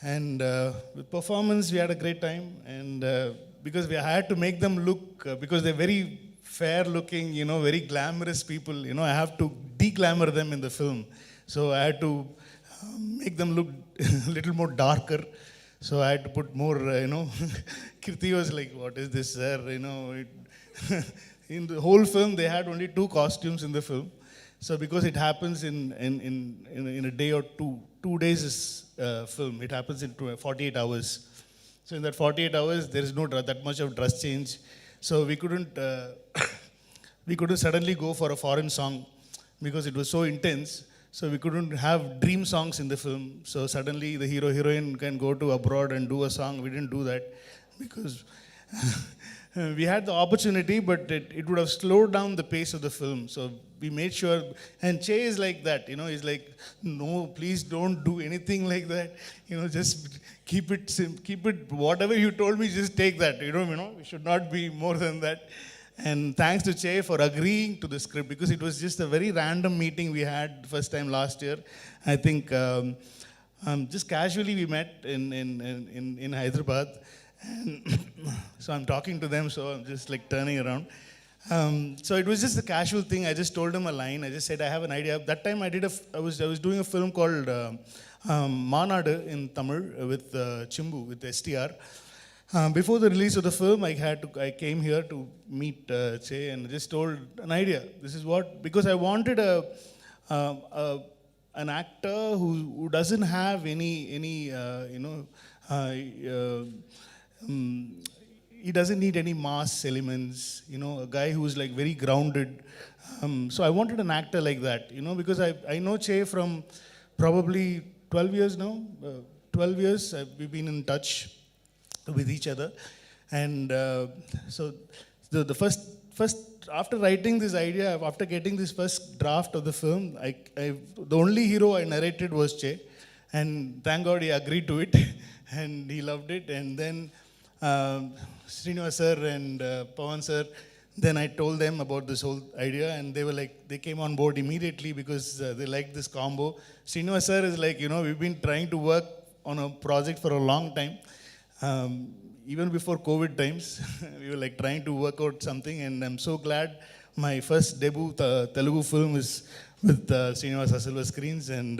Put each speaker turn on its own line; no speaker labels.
And with performance, we had a great time. And because we had to make them look, because they're very fair looking, very glamorous people, I have to de-glamour them in the film. So I had to make them look a little more darker. So I had to put more, Kirti was like, what is this, sir? In the whole film, they had only 2 costumes in the film. So because it happens in a day or two, 2 days is film. It happens in 48 hours. So in that 48 hours, there is no that much of dress change. So we couldn't we couldn't suddenly go for a foreign song because it was so intense. So we couldn't have dream songs in the film. So suddenly the hero heroine can go to abroad and do a song. We didn't do that because we had the opportunity, but it would have slowed down the pace of the film. So we made sure, and Che is like that, he's like, no, please don't do anything like that. Just keep it, whatever you told me, just take that. We should not be more than that. And thanks to Che for agreeing to the script because it was just a very random meeting we had first time last year. I think just casually we met in Hyderabad. And so I'm talking to them, so I'm just like turning around. So it was just a casual thing. I just told him a line. I just said I have an idea. That time I was doing a film called Manadu in Tamil with Chimbu with STR. Before the release of the film, I came here to meet Che and just told an idea. This is what, because I wanted an actor who doesn't have any he doesn't need any mass elements, a guy who's like very grounded. So I wanted an actor like that, because I know Che from probably 12 years now. 12 years, we've been in touch with each other. And so the first, after writing this idea, after getting this first draft of the film, the only hero I narrated was Che. And thank God he agreed to it and he loved it. And then Srinivas sir and Pawan sir, then I told them about this whole idea and they were like, they came on board immediately because they liked this combo. Srinivas sir is like, we've been trying to work on a project for a long time. Even before COVID times, we were like trying to work out something and I'm so glad my first debut Telugu film is with Srinivas Silver Screens and